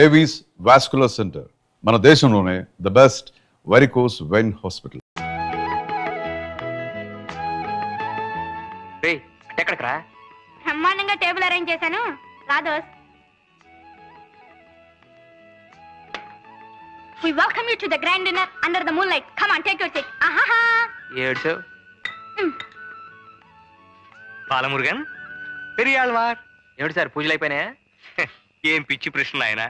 Avis vascular center, మన దేశంలోనే the best varicose vein hospital. ఎక్కడికరా? బ్రహ్మాండంగా టేబుల్ అరేంజ్ చేశాను, రా దోస్త్. We welcome you to the grand dinner under the moonlight. Come on, take your seat. Ahaha. ఏడ్చో Balamurugan Periyalvar. ఏమిటి sir పూజలు అయిపోయినాయా? ఏం పిచ్చి ప్రశ్న ఆయన.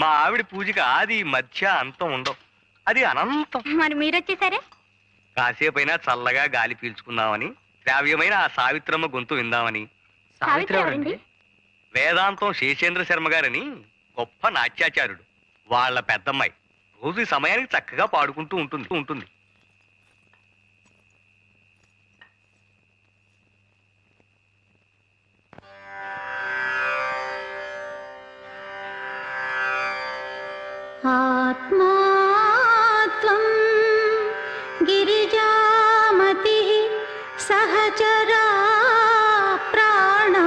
మా ఆవిడ పూజకి ఆది మధ్య అంతం ఉండవు, అది అనంతం. మరి మీరు వచ్చేసారే. కాసేపైనా చల్లగా గాలి పీల్చుకుందామని, శ్రావ్యమైన ఆ సావిత్రమ్మ గొంతు విందామని. సావిత్రి ఎవరండి? వేదాంతం శేషేంద్ర శర్మ గారని గొప్ప నాట్యాచార్యుడు, వాళ్ళ పెద్దమ్మాయి. రోజు ఈ సమయానికి చక్కగా పాడుకుంటూ ఉంటుంది. ఆత్మాత్వం గిరిజామతి సహచరా ప్రాణా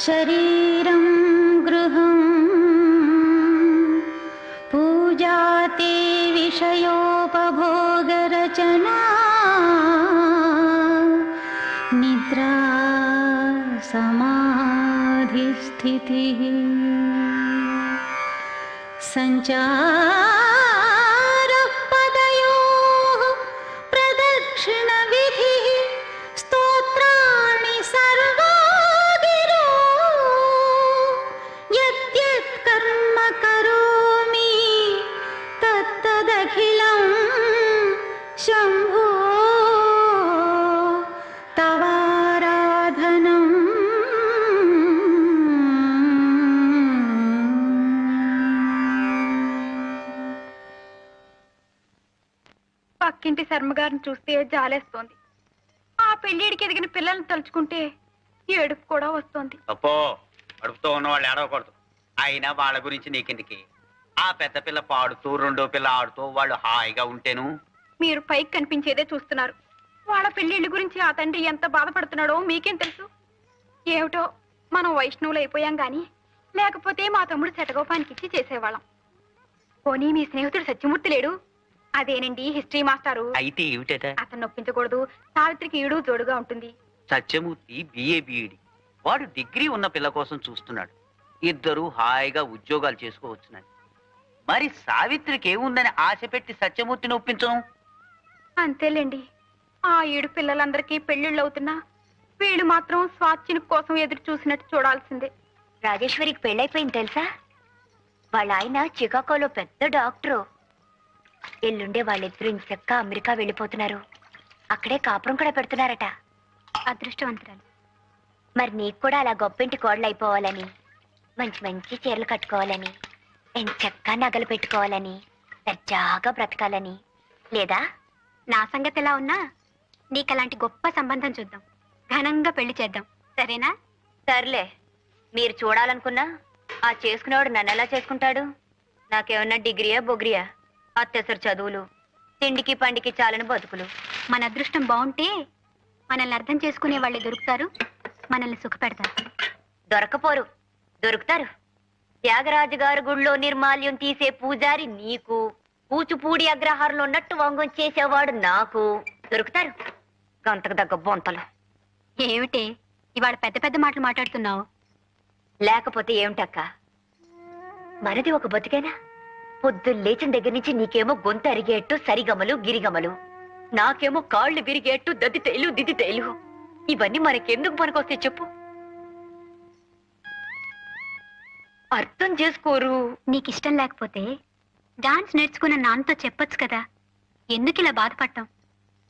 శరీరం గృహం పూజాతే విషయోపభోగరచనా నిద్రా సమాధిస్థితి సంచారః పదయోః ప్రదక్షిణ విధిః స్తోత్రాణి సర్వా గిరో యద్యత్ కర్మ కరోమి తత్తదఖిలం శంభో తవారాధనం. పక్కింటి శర్మగారిని చూస్తే జాలేస్తోంది. ఆ పెళ్లిడికి ఎదిగిన పిల్లల్ని తలుచుకుంటే ఏడుపు కూడా వస్తోంది. అప్పో అడుపుతో ఉన్నవాళ్ళు ఏడవకూడదు. అయినా వాళ్ళ గురించి నీకెందుకి? ఆ పెద్ద పిల్ల పాడుతూ రెండో పిల్ల ఆడుతూ వాళ్ళు హాయిగా ఉంటేను. మీరు పైకి కనిపించేదే చూస్తున్నారు. వాళ్ళ పెళ్లిళ్ళ గురించి ఆ తండ్రి ఎంత బాధపడుతున్నాడో మీకేం తెలుసు? ఏమిటో మనం వైష్ణవులు అయిపోయాం గాని, లేకపోతే మా తమ్ముడు శటగోపానికి ఇచ్చి చేసేవాళ్ళం. పోనీ మీ స్నేహితుడు సత్యమూర్తి లేడు? అదేనండి హిస్టరీ మాస్టారు. అయితే ఏమిటట? అతను నొప్పించకూడదు, సావిత్రికి ఈడు జోడుగా ఉంటుంది. సత్యమూర్తి బిఏ బిఈడి, వాడు డిగ్రీ ఉన్న పిల్ల కోసం చూస్తున్నాడు. ఇద్దరు హాయిగా ఉద్యోగాలు చేసుకోవచ్చునని. మరి సావిత్రికి ఏముందని ఆశ పెట్టి సత్యమూర్తిని ఒప్పించను? అంతేలేండి. ఆ ఏడు పిల్లలందరికీ పెళ్లిళ్ళు అవుతున్నా వీళ్ళు మాత్రం స్వాచ్ఛిని కోసం ఎదురు చూసినట్టు చూడాల్సిందే. రాజేశ్వరికి పెళ్ళైపోయింది తెలుసా? వాళ్ళ ఆయన చికాగోలో పెద్ద డాక్టరు. ఎల్లుండే వాళ్ళిద్దరూ ఇంచక్క అమెరికా వెళ్ళిపోతున్నారు. అక్కడే కాపురం కూడా పెడుతున్నారట. అదృష్టవంతురాలు. మరి నీకు కూడా అలా గొప్పింటి కోడలు అయిపోవాలని, మంచి మంచి చీరలు కట్టుకోవాలని, ఎంచక్క నగలు పెట్టుకోవాలని, దర్జాగా బ్రతకాలని లేదా? నా సంగతి ఎలా ఉన్నా నీకలాంటి గొప్ప సంబంధం చూద్దాం, ఘనంగా పెళ్లి చేద్దాం, సరేనా? సర్లే, మీరు చూడాలనుకున్నా ఆ చేసుకునేవాడు నన్ను ఎలా చేసుకుంటాడు? నాకేమన్నా డిగ్రీయా బొగ్రియా? అత్యవసర చదువులు, తిండికి పండికి చాలని బతుకులు. మన అదృష్టం బాగుంటే మనల్ని అర్థం చేసుకునే వాళ్ళే దొరుకుతారు, మనల్ని సుఖపెడతారు. దొరకపోరు, దొరుకుతారు. త్యాగరాజు గారు గుళ్ళో నిర్మాల్యం తీసే పూజారి నీకు, కూచిపూడి అగ్రహారంలో ఉన్నట్టు వంగం చేసేవాడు నాకు. దొరుకుతారు గంతకు దగ్గ బొంతలు. ఏమిటే ఇవాళ పెద్ద పెద్ద మాటలు మాట్లాడుతున్నావు? లేకపోతే ఏమిటక్క, మనది ఒక బతికేనా? పొద్దు లేచిన దగ్గర నుంచి నీకేమో గొంతు అరిగేట్టు సరిగమలు గిరిగమలు, నాకేమో కాళ్ళు విరిగేట్టు దద్దితేలు దిద్దితేలు. ఇవన్నీ మనకెందుకు పనికొస్తే చెప్పు? అర్థం చేసుకోరు. నీకిష్టం లేకపోతే డాన్స్ నేర్చుకున్న నాన్నతో చెప్పొచ్చు కదా, ఎందుకు ఇలా బాధపడటం?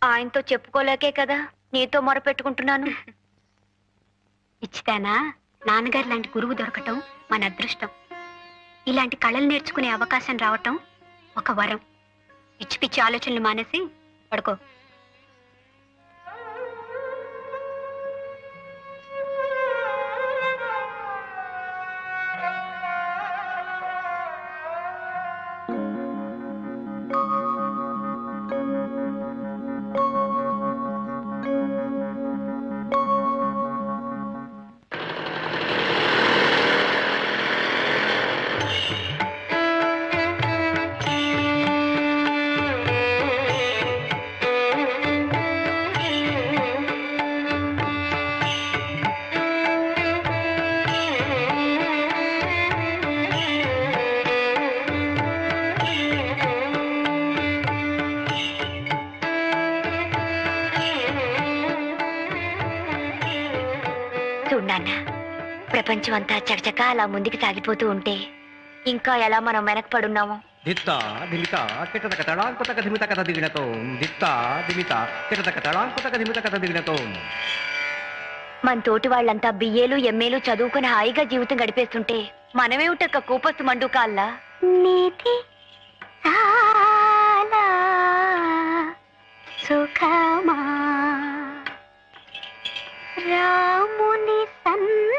ఆయనతో చెప్పుకోలేకే కదా నీతో మొరపెట్టుకుంటున్నాను. ఇచ్చితేనా నాన్నగారు లాంటి గురువు దొరకటం మన అదృష్టం. ఇలాంటి కళలు నేర్చుకునే అవకాశం రావటం ఒక వరం. పిచ్చి పిచ్చి ఆలోచనలు మానేసి పడుకో. ప్రపంచం అంతా చకచక అలా ముందుకు సాగిపోతూ ఉంటే ఇంకా ఎలా మనం వెనకపడున్నామో. దిత్త దిమిత కిటతక తడాంకుతక ధిమిత కథ దిగినతో దిత్త దిమిత కిటతక తడాంకుతక ధిమిత కథ దిగినతో. మన తోటి వాళ్ళంతా బిఏలు ఎంఏలు చదువుకుని హాయిగా జీవితం గడిపేస్తుంటే మనమేమిటక్క కూపస్తు మండుకాల్లా. నీతి చాలా సుఖమా రాముని సన్నిధి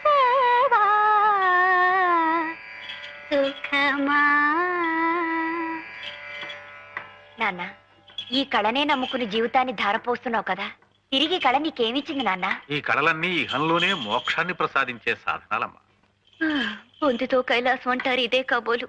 సేవా సుఖమా. నాన్న, ఈ కళనే నమ్ముకుని జీవితాన్ని ధారపోస్తున్నావు కదా, తిరిగి కళ నీకేమిచ్చింది నాన్న? ఈ కళలన్నీ ఇహంలోనే మోక్షాన్ని ప్రసాదించే సాధనాలమ్మా. పొందుతో కైలాసం అంటారు, ఇదే కాబోలు.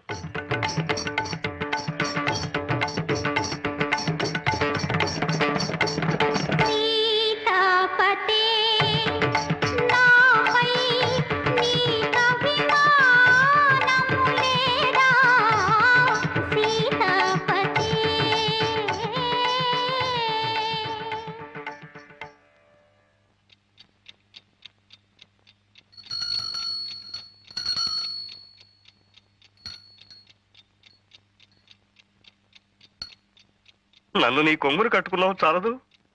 నన్ను నీ కొంగురు కట్టుకున్నావు చాలదు,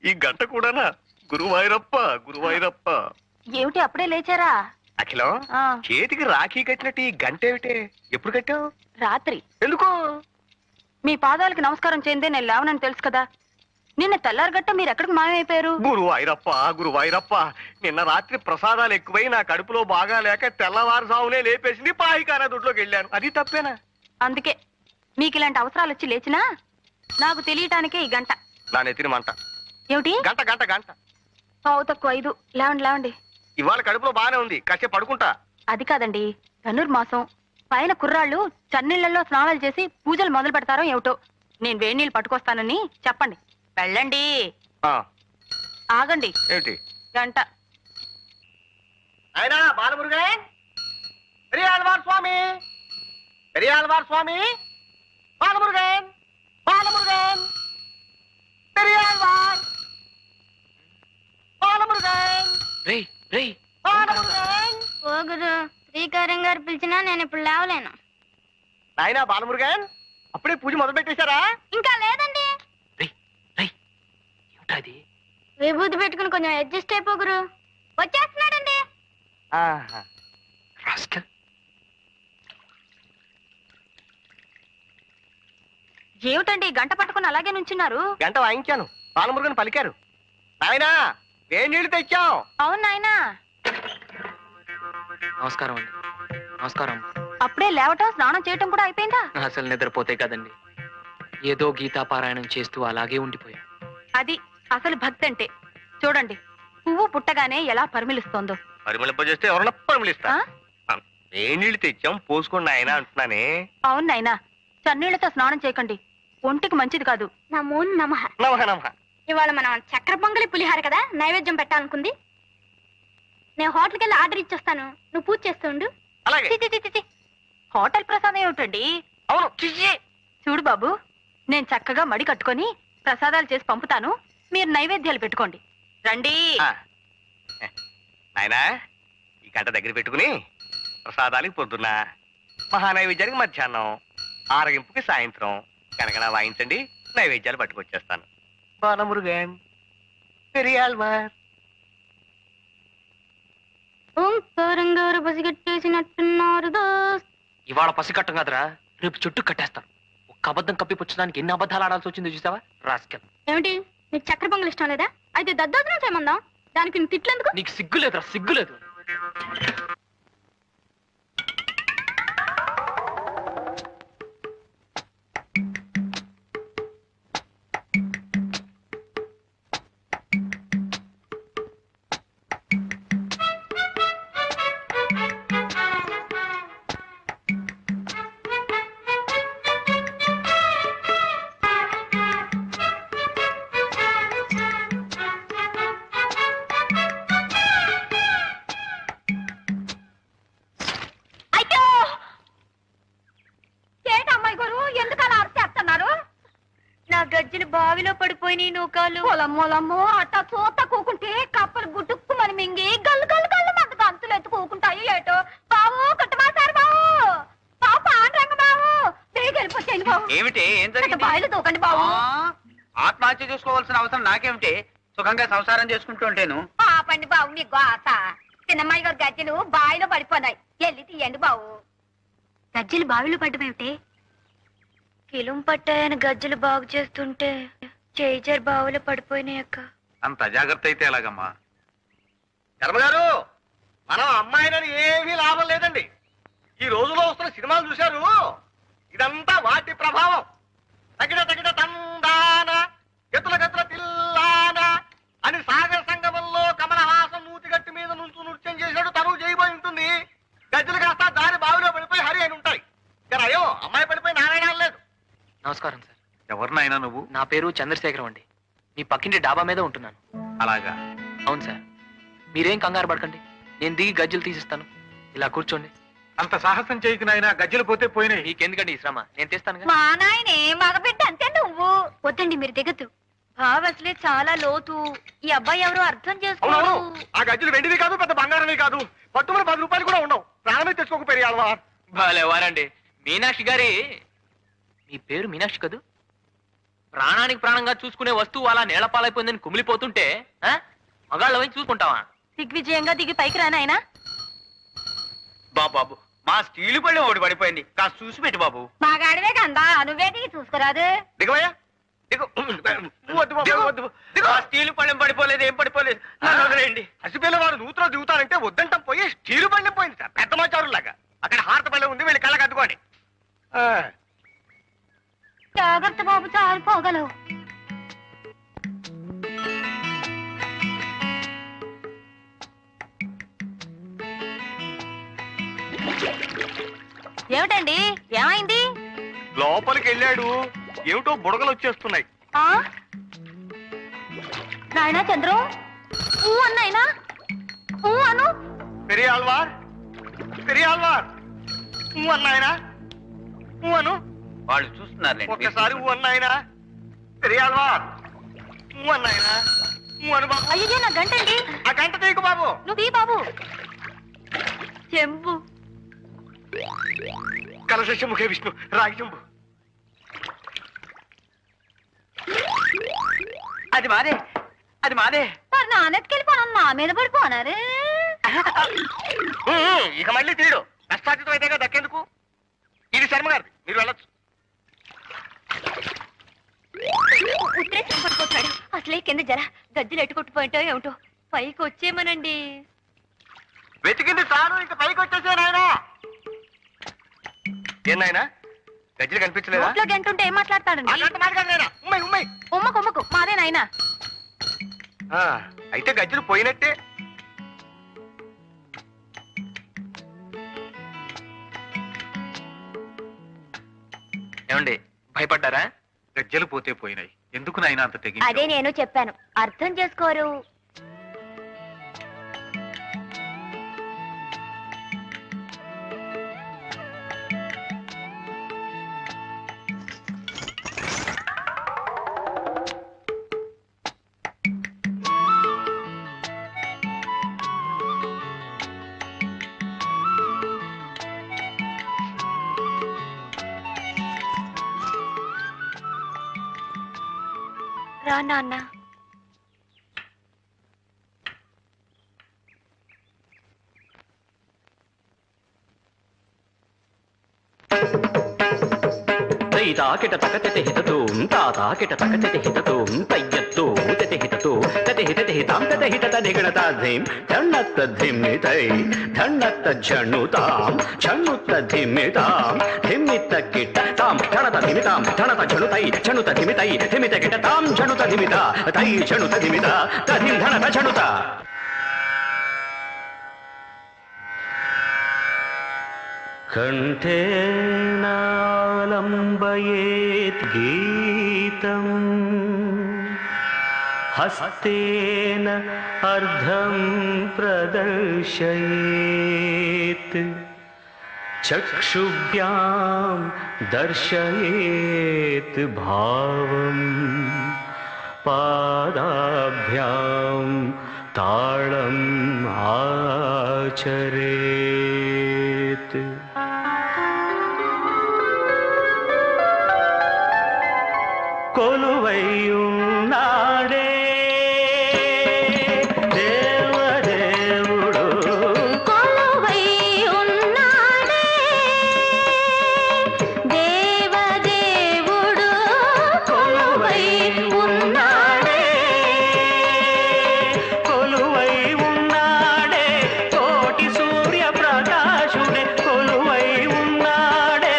ఈ గంట కూడానా? గురువాయూరప్ప గురువాయూరప్ప. ఏమిటి అప్పుడే లేచారా? అఖిలం, చేతికి రాఖీ కట్టినట్టు ఈ గంట ఏమిటే? ఎప్పుడు కట్టావు? రాత్రి. ఎందుకు? మీ పాదాలకు నమస్కారం చేయందే నేను లేవనని తెలుసు కదా. నిన్న తెల్లారగట్ట మీరు ఎక్కడికి మాయమైపోయారు? గురువాయూరప్ప గురువాయూరప్ప, నిన్న రాత్రి ప్రసాదాలు ఎక్కువై నా కడుపులో బాగా లేక తెల్లవారుజామునే లేపేసింది, పాయికానా దొడ్లోకి వెళ్ళాను. అది తప్పేనా? అందుకే మీకు ఇలాంటి అవసరాలు వచ్చి లేచినా నాకు తెలియటానికే ఈ గంట. నా నెత్తిన మంట. ఏమిటి? గంట గంట గంట. పావు తక్కువ 5. లేవండి లేవండి. ఇవాళ కడుపులో బాగానే ఉంది, కాసేపు పడుకుంటా. అది కాదండి, ధనుర్మాసం పైన కుర్రాళ్ళు చన్నీళ్లలో స్నానాలు చేసి పూజలు మొదలు పెడతారో ఏమిటో. నేను వేడి నీళ్ళు పట్టుకొస్తానని చెప్పండి. వెళ్ళండి. ఆ, ఆగండి. ఏమిటి? గంట. ఆయన బాలమురుగన్, పెరియాళ్వార్ స్వామి, పెరియాళ్వార్ స్వామి, బాలమురుగన్, బాలమురుగన్, పెరియాళ్వార్, బాలమురుగన్, రేయ్ రేయ్ బాలమురుగన్. ఓ గురు, శ్రీకారం గారు పిలిచినా నేను ఇప్పుడు లేవలేను. నాయనా బాలమురుగన్, అప్పుడే పూజ మొదలు పెట్టేశారా? ఇంకా లేదండి. రేయ్ రేయ్ ఏమిటా ఇది? విభూతి పెట్టుకుని కొంచెం అడ్జస్ట్ అయిపో గురు. వచ్చేస్తున్నాడండి. ఆహా. రాస్కల్. ఏమిటండి గంట పట్టుకుని అలాగే నుంచున్నారు? గంట వాయించాను, బాలమురుగన్ పలికారు. నాయనా వేడి నీళ్లు తెచ్చాం. అవును నాయనా. నమస్కారం అండి. నమస్కారం. అప్పుడే లేవటం స్నానం చేయటం కూడా అయిపోయిందా? అసలు నిద్రపోతే కదండి, ఏదో గీతా పారాయణం చేస్తూ అలాగే ఉండిపోయా. అది అసలు భక్తి అంటే. చూడండి, పువ్వు పుట్టగానే ఎలా పరిమిళిస్తోందో. పరిమళింపజేస్తే ఎవరన్నా పరిమళిస్తా. వేడి నీళ్లు తెచ్చాం, పోసుకోండి ఆయన అంటున్నానే. అవును నాయనా, చన్నీళ్లతో స్నానం చేయకండి, ఒంటికి మంచిది కాదు. నమో నమః. నమః నమః. ఇవాళ మనం చక్కెర పొంగలి పులిహార కదా నైవేద్యం పెట్టాలనుకుంది. నేను హోటల్కి వెళ్ళి ఆర్డర్ ఇచ్చొస్తాను, నువ్వు పూజ చేస్తుండు. అలాగే. చి, చి, చి, చి, చి. హోటల్ ప్రసాదం ఏమిటండి? అవును. చిచ్చి. చూడు బాబు, నేను చక్కగా మడి కట్టుకొని ప్రసాదాలు చేసి పంపుతాను, మీరు నైవేద్యాలు పెట్టుకోండి. రండి. నాయనా ఈ గంట దగ్గర పెట్టుకుని ప్రసాదానికి పొద్దున్న, మహానైవేద్యానికి మధ్యాహ్నం, ఆరగింపుకి సాయంత్రం కనకన వాయించండి, నైవేద్యాలు పట్టుకొచ్చేస్తాను. బాలమురుగన్, పెరియాళ్వార్. ఓంకారం గారు పసిగట్టేసినట్టున్నారు దోస్త్. ఇవాళ పసికట్టం కదరా, రేపు చుట్టూ కట్టేస్తాను. ఒక్క అబద్ధం కప్పిపుచ్చడానికి ఎన్ని అబద్ధాలు ఆడాల్సి వచ్చిందో చూసావా? రాస్కల్. ఏమిటి, నీకు చక్కెర పొంగల్ ఇష్టం లేదా? అయితే దద్దోజనం చేయమందాం, దానికి నువ్వు తిట్లేందుకు? నీకు సిగ్గులేదురా, సిగ్గులేదు. అయ్యో! ఏంటి అమ్మాయి గారు, ఎందుకు అలా అరిచేస్తున్నారు? నా గజ్జలు బావిలో పడిపోయినాయి నూకాలు. పొలమ్మోలమ్మో, అట్టా చూత కూకుంటే కప్పలు గుట్టుక్కు మరి మింగి గల్లు గల్లు గల్లు మంట ఏటో బావు కుట్టమాసారు బావు బావు పాండ్రంగ బావు బేగ వెళ్ళిపోతాను బావు ఏమిటి ఏం అట్ట జరిగింది? బావిలో దూకండి బావు ఆత్మహత్య చేసుకోవాల్సిన అవసరం నాకేమిటి? సుఖంగా సంసారం చేసుకుంటూ ఉంటాను. పాపండి బావు మీ గోస చిన్నమ్మాయి గారు గజ్జలు బావిలో పడిపోయినాయి వెళ్ళి తీయండి బావు గజ్జలు బావిలో పడ్డమేమిటి? కిలుం పట్టాయని గజ్జలు బాగు చేస్తుంటే చేజర్ బావులో పడిపోయినాయి అక్క. అంత అజాగ్రత్త అయితే ఎలాగమ్మా? ధర్మగారు మనం అమ్మాయినని ఏమీ లాభం లేదండి. ఈ రోజులో వస్తున్న సినిమాలు చూశారు, ఇదంతా వాటి ప్రభావం. తగిన తగిన తందాన గతుల గతుల తిల్లాన అని సాగర సంగమంలో కమలహాసం మూతిగట్టి మీద నుంచు నృత్యం చేశాడు. తను చేయబోయి ఉంటుంది. గజ్జలు కాస్త దారి బావిలో పడిపోయి హరి అని ఉంటాయి. అయ్యో అమ్మాయి పడిపోయి నారాయణ లేదు. నమస్కారం సార్. ఎవరినైనా నువ్వు? నా పేరు చంద్రశేఖరం అండి. మీ పక్కింటి డాబా మీద ఉంటున్నాను. అలాగా? అవును సార్. మీరేం కంగారు పడకండి, నేను దిగి గజ్జలు తీసిస్తాను. ఇలా కూర్చోండి. అంత సాహసం చేయకు నాయనా, గజ్జలు పోతే పోయినాయి. మీకెందుకండి ఈ శ్రమ, నేను తెస్తాను. మా నాయనే మగబిడ్డ అంతే నువ్వు వద్దండి, మీరు దిగద్దు. బావ అసలే చాలా లోతు. ఈ అబ్బాయి ఎవరో అర్థం అవునవును, చేసుకోరు. ఆ గజ్జలు వెండివి కాదు, పెద్ద బంగారమే కాదు. పట్టుమని 10 రూపాయలు కూడా ఉండవు. ప్రాణమే తెచ్చుకోక పెరియాలవా. భలేవారండి మీనాక్షి గారి. మీ పేరు మీనాక్షి కదూ? ప్రాణానికి ప్రాణంగా చూసుకునే వస్తువు అలా నేలపాలైపోయిందని కుమిలిపోతుంటే మగాళ్ళ వైపు చూసుకుంటావా? దిగ్విజయంగా దిగి పైకి రానాయనా. బాబు మా స్టీలు పళ్ళెం ఒకటి పడిపోయింది, కాస్త చూసి పెట్టి బాబు. మా గాడివే కందా నువ్వే దిగి చూసుకురాదు. దిగవయ్యా దిగు. వద్దు బాబు, వద్దు. ఆ స్టీలు పళ్ళెం పడిపోలేదు, ఏం పడిపోలేదు. నన్ను వదిలేయండి. హసిపిల్ల వారు నూతులో దిగుతారంటే వద్దంటాం పోయి స్టీలు పళ్ళెం పోయింది సార్. పెద్ద మాచారులాగా అక్కడ హారత పళ్ళెం ఉంది, వెళ్ళి కళ్ళకి అద్దుకోండి. జాగ్రత్త బాబు, చాలిపోగలవు. ఏమిటండి, ఏమైంది? లోపలికి వెళ్ళాడు, ఏమిటో బుడగలు వచ్చేస్తున్నాయి. నాయనా చంద్రం, ఊ అన్నాయినా, ఊ అను. పెరియాల్వార్, పెరియాల్వార్, ఊ అన్నాయనా, ఊ అను. వాళ్ళు చూస్తున్నారు. ఒక్కసారి ఊ అన్నాయనా. పెరియాల్వార్, ఊ అన్నాయనా, ఊ అను బాబు. అయ్యో నా గంటండి. ఆ గంట తీయకు బాబు. నువ్వు ఈ బాబు. చెంబు. కలశముఖే విష్ణు, రాగి చెంబు. అది మాదే, అది మాదే. మరి నాన్నెత్తుకెళ్ళిపోను, నా మీద పడిపోనారు. ఇక మళ్ళీ తీయడు. నష్టార్జితం అయితేగా దక్కేందుకు. ఇది శర్మ గారిది, మీరు వెళ్ళొచ్చు. ఉత్తరేసి పడిపోతాడు. అసలే కింద జర గజ్జలు ఎట్టుకొట్టుపోయింటో ఏమిటో. పైకి వచ్చేమనండి. వెతికింది చాలు, ఇంక పైకి వచ్చేసే నాయనా. ఏం నాయనా, గజ్జలు కనిపించలేదా? నోట్లో గంటుంటే ఏం మాట్లాడతాడండి? ఉమ్మై ఉమ్మై. ఉమ్మకు ఉమ్మకు, మాదే నాయనా. అయితే గజ్జలు పోయినట్టే. ఏమండి భయపడ్డారా? గజ్జలు పోతే పోయినాయి, ఎందుకు నాయనా అంత తెగి? అదే నేను చెప్పాను, అర్థం చేసుకోరు. రా నాన్న. తైతాకిట తకతెతి హితతూం తాతాకిట తకతెతి హితతూం తయ్యత్తూ తెతి హితతూ తతి హితతి హితాం తతి హితత నిగణతాధిం ధన్నత్త ధిమ్మితై ధన్నత్త ఝణుతాం ఝణుత్త ధిమ్మితాం ధిమ్మిత కిట తాం ఝణత ధిమితాం ఝణత ఝణుతై ఝణుత ధిమితై ధిమిత కిట తాం ఝణుత ధిమిత తై ఝణుత ధిమిత తధిం ధనత ఝణుత. కంఠేనాలంబయేత్ గీతం హస్తేన అర్ధం ప్రదర్శయేత్ చక్షుభ్యాం దర్శయేత్ భావం పాదాభ్యాం తాళం ఆచరేత్. కొలువైయున్నాడే దేవదేవుడు కొలువై ఉన్నాడే దేవదేవుడు కొలువై ఉన్నాడే కొలువై ఉన్నాడే కోటి సూర్య ప్రకాశుడే కొలువై ఉన్నాడే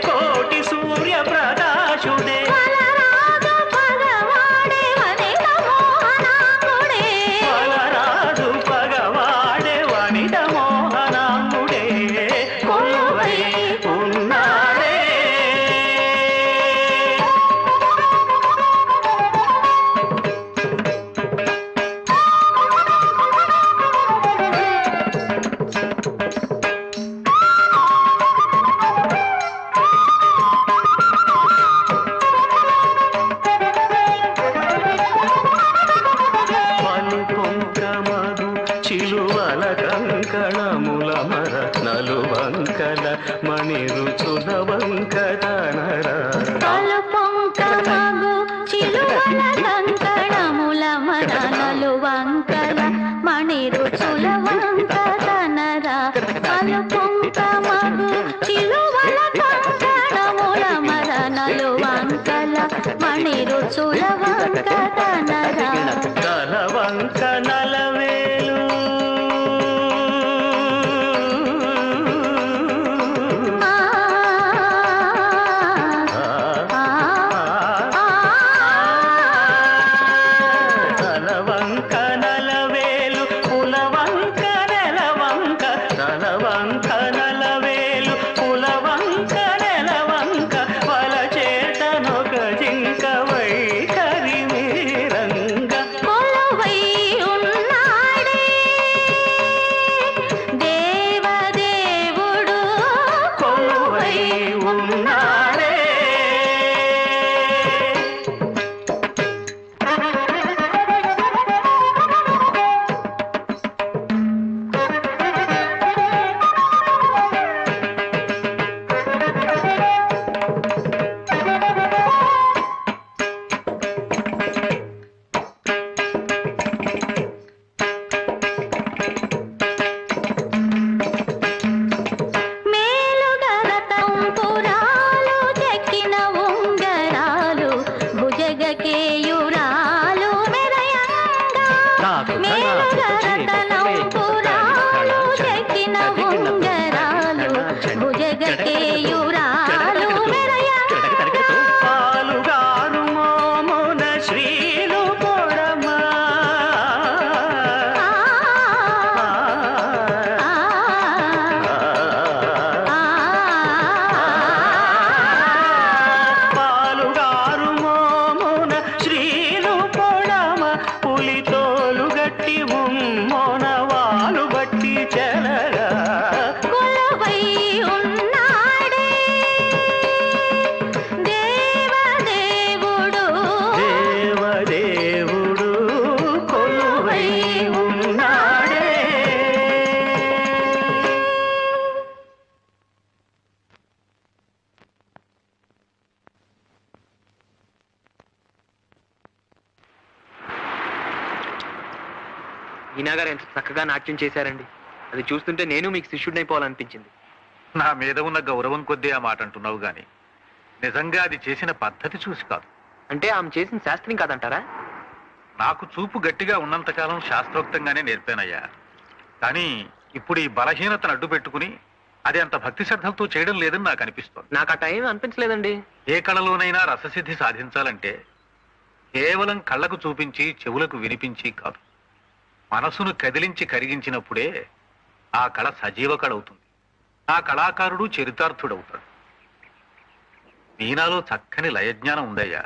కోటి సూర్య ప్రకాశుడే వలరాజు పగవాడే వనిత మోహనాంగుడే వలరాజు పగవాడే వనిత మోహనాంగుడే కొలువై ఉన్నాడే పలుకొంకమగు చిలువల కంకణముల మరత్నలు వంకల మణి రుచుల వంకదనర పలుపొంకమగు చిలువల కంకణముల మరణలు వంకల మణి రుచుల వంకదనరా పలుపొంకమగు చిలువల కంకణముల మరణలు వంకల మణి రుచుల వంకదనరా తల వంక నలవేలు ఆ ఆ ఆ తల వంక నలవేలు పుల వంక నెల వంక తల వంక నలవేలు పుల వంక నెల వంక వల చేతనొక జింక వైఖరి మీరంగ కొలువై ఉన్నాడే దేవదేవుడు కొలువై ఉన్నాడే మేలుగరతంపురాలు చెక్కిన ఉంగరాలు భుజగకేయురాలు మెరయంగా మేలుగరతనంపురాలు చెక్కిన ఉంగరాలు భుజగకేయురాలు మెరయంగా పాలుగారు మోమున శ్రీలు పొడమా పాలుగారు మోమున శ్రీలు పొడమ పులితోలు గట్టి ముమ్మోన వాలు బట్టి చెలగా కొలువై ఉన్నాడే దేవదేవుడు దేవదేవుడు కొలువై ఉన్నాడే మీనా గారు ఎంత చక్కగా నాట్యం చేశారండి. అది చూస్తుంటే నేను మీకు శిష్యుడినైపోవాలనిపించింది. నా మీద ఉన్న గౌరవం కొద్దీ ఆ మాట అంటున్నావు గాని నిజంగా అది చేసిన పద్ధతి చూసి కాదు. అంటే ఆమె చేసిన శాస్త్రం కాదంటారా? నాకు చూపు గట్టిగా ఉన్నంతకాలం శాస్త్రోక్తంగానే నేర్పానయ్యా. కానీ ఇప్పుడు ఈ బలహీనతను అడ్డు పెట్టుకుని అది అంత భక్తి శ్రద్ధలతో చేయడం లేదని నాకు అనిపిస్తోంది. నాకు ఆ టైం అనిపించలేదండి. ఏ కళలోనైనా రససిద్ధి సాధించాలంటే కేవలం కళ్ళకు చూపించి చెవులకు వినిపించి కాదు, మనసును కదిలించి కరిగించినప్పుడే ఆ కళ సజీవ కళ అవుతుంది. ఆ కళాకారుడు చరితార్థుడవుతాడు. మీనాలో చక్కని లయజ్ఞానం ఉందయ్యా,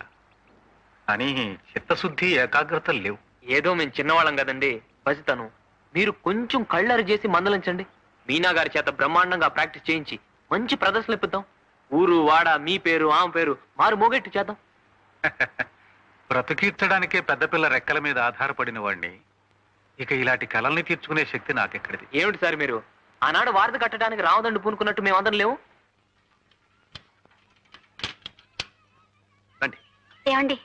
కానీ చిత్తశుద్ధి ఏకాగ్రత లేవు. ఏదో మేము చిన్నవాళ్ళం కదండి, పసితను. మీరు కొంచెం కళ్ళరి చేసి మందలించండి. మీనా గారి చేత బ్రహ్మాండంగా ప్రాక్టీస్ చేయించి మంచి ప్రదర్శనలు ఇప్పిద్దాం. ఊరు వాడ మీ పేరు ఆమె పేరు మారు మోగెట్టు చేద్దాం. బ్రతుకీర్చడానికే పెద్దపిల్ల రెక్కల మీద ఆధారపడిన వాడిని ఇక ఇలాంటి కళల్ని తీర్చుకునే శక్తి నాకెక్కడిది? ఏమిటి సార్ మీరు ఆనాడు వారధి కట్టడానికి రావదండు పూనుకున్నట్టు మేమందరం లేవు. రండి. ఏమండి,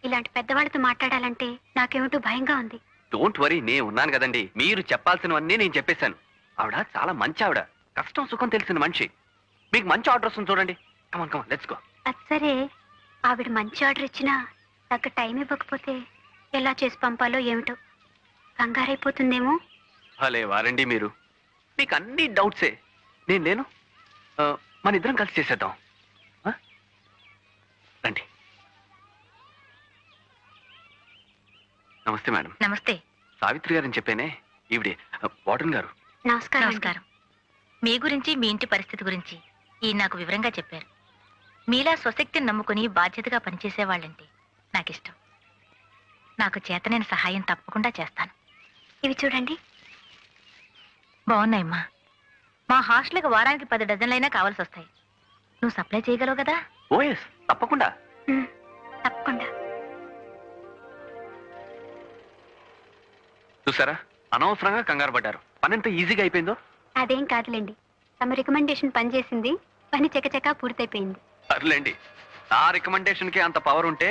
ఇలాంటి పెద్దవాళ్ళతో మాట్లాడాలంటే నాకేమిటో భయంగా ఉంది. డోంట్ వరీ, నేను ఉన్నాను కదండి. మీరు చెప్పాల్సినవన్నీ నేను చెప్పేశాను. ఆవిడ చాలా మంచి ఆవిడ, కష్టం సుఖం తెలిసిన మనిషి. మీకు మంచి ఆర్డర్ వస్తుంది చూడండి. కమాన్ కమాన్, లెట్స్ గో. అది సరే, ఆవిడ మంచి ఆర్డర్ ఇచ్చినా తగ్గ టైం ఇవ్వకపోతే ఎలా చేసి పంపాలో ఏమిటో కంగారైపోతుందేమో. భలే వారండి మీరు, మీకు అన్ని డౌట్సే. నేను లేను, మన ఇద్దరం కలిసి చేసేద్దాం. ఆ? రండి. నమస్తే మేడం. నమస్తే. సావిత్రి గారని చెప్పానే, ఈవిడే వార్డెన్ గారు. నమస్కారం. నమస్కారం. మీ గురించి, మీ ఇంటి పరిస్థితి గురించి ఈ నాకు వివరంగా చెప్పారు. మీలా స్వశక్తిని నమ్ముకుని బాధ్యతగా పనిచేసే వాళ్ళంటే నాకు ఇష్టం. నాకు చేతనైన సహాయం తప్పకుండా చేస్తాను. ఇవి చూడండి. బాగున్నాయమ్మా. మా హాస్టల్కి వారానికి 10 డజన్లైనా కావాల్సి వస్తాయి. నువ్వు సప్లై చేయగలవు కదా? ఓఎస్, తప్పకుండా. తప్పకుండా. చూసారా, అనవసరంగా కంగారు పడ్డారు. పని ఎంత ఈజీగా అయిపోయిందో. అదేం కాదులేండి, తమ రికమెండేషన్ పనిచేసింది, పని చకచకా పూర్తయిపోయింది. సర్లేండి, నా రికమెండేషన్ కి అంత పవర్ ఉంటే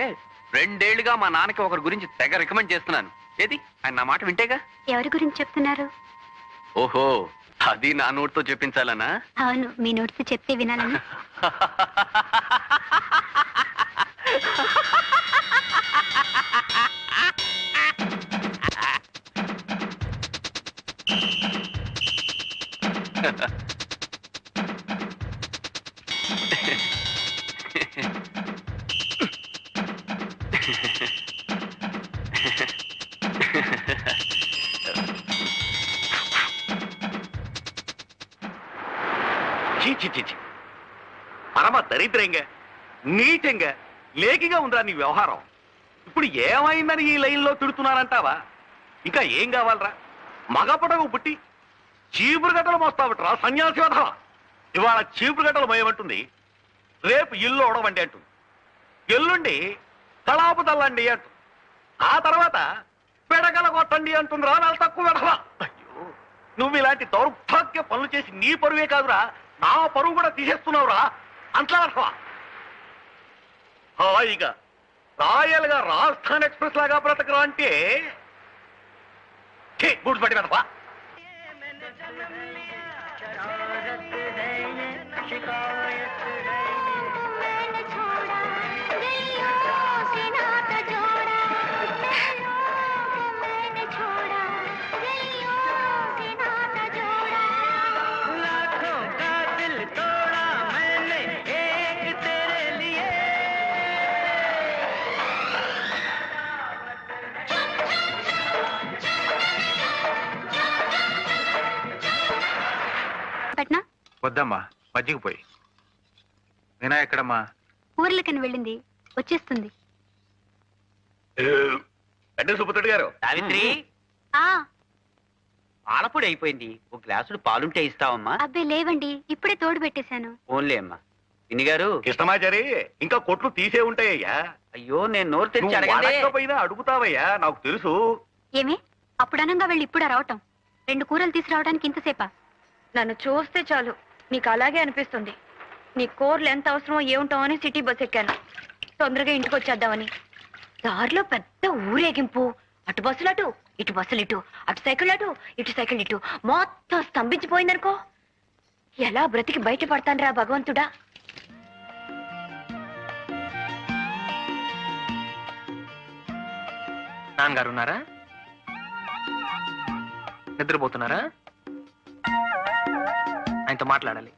2 ఏళ్లుగా మా నాన్నకి ఒకరి గురించి తెగ రికమెండ్ చేస్తున్నాను. ఏది, ఆయన నా మాట వింటేగా. ఎవరి గురించి చెప్తున్నారు? ఓహో, అది నా నోటితో చెప్పించాలనా? అవును, మీ నోటితో చెప్తే వినాలని. పరమ దరిద్రంగా, నీచంగా, లేకిగా ఉందా నీ వ్యవహారం. ఇప్పుడు ఏమైందని ఈ లైన్లో తిడుతున్నారంటావా? ఇంకా ఏం కావాలరా? మగపడకు పుట్టి చీపురు గట్టలు మోస్తావట్రా సన్యాసి వధ. ఇవాళ చీపురు గట్టలు మోయమంటుంది, రేపు ఇల్లు ఒడవండి అంటుంది, ఎల్లుండి కళాపు తల్లండి అంటుంది, ఆ తర్వాత పెడగల కొట్టండి అంటుంది. రా నెల తక్కువ వెధవ. అయ్యో, నువ్వు ఇలాంటి దౌర్భాగ్య పనులు చేసి నీ పరువే కాదురా, నా పరువు కూడా తీసేస్తున్నావురా. అంతలా వెధవ. హాయిగా రాయల్గా రాజస్థాన్ ఎక్స్ప్రెస్ లాగా బ్రతకరా అంటే గుడి పడి వెధవ. పట్నా వద్దమ్మా, మజ్జిగ పోయి. వినా ఎక్కడమ్మా? ఊర్లకని వెళ్ళింది, వచ్చేస్తుంది. అంటే సుబ్బుతుడి గారు. సావిత్రి, ఆ పాలపొడి అయిపోయింది, ఒక గ్లాసుడు పాలుంటే ఇస్తావమ్మా? అబ్బే లేవండి, ఇప్పుడే తోడు పెట్టేశాను. ఓన్లే అమ్మా. పిన్ని గారు. కృష్ణమాచారి, ఇంకా కొట్లు తీసే ఉంటాయ్యా. అయ్యో, నేను నోరు తెరిచి అడగండి. అడగకపోయినా అడుగుతావయ్యా, నాకు తెలుసు. ఏమి అప్పుడు అనంగా వెళ్ళి ఇప్పుడు రావటం? 2 కూరలు తీసుకురావడానికి ఇంతసేపా? నన్ను చూస్తే చాలు నీకు అలాగే అనిపిస్తుంది. నీ కూరలు ఎంత అవసరమో ఏముంటామని సిటీ బస్ ఎక్కాను, తొందరగా ఇంటికి వచ్చేద్దామని. దారిలో పెద్ద ఊరేగింపు, అటు బస్సులు అటు, ఇటు బస్సులు ఇటు, అటు సైకిల్ అటు, ఇటు సైకిల్ ఇటు, మొత్తం స్తంభించిపోయిందనుకో. ఎలా బ్రతికి బయటపడతాను రా భగవంతుడా. నాన్నగారు ఉన్నారా? నిద్రపోతున్నారా? ఆయనతో మాట్లాడాలి.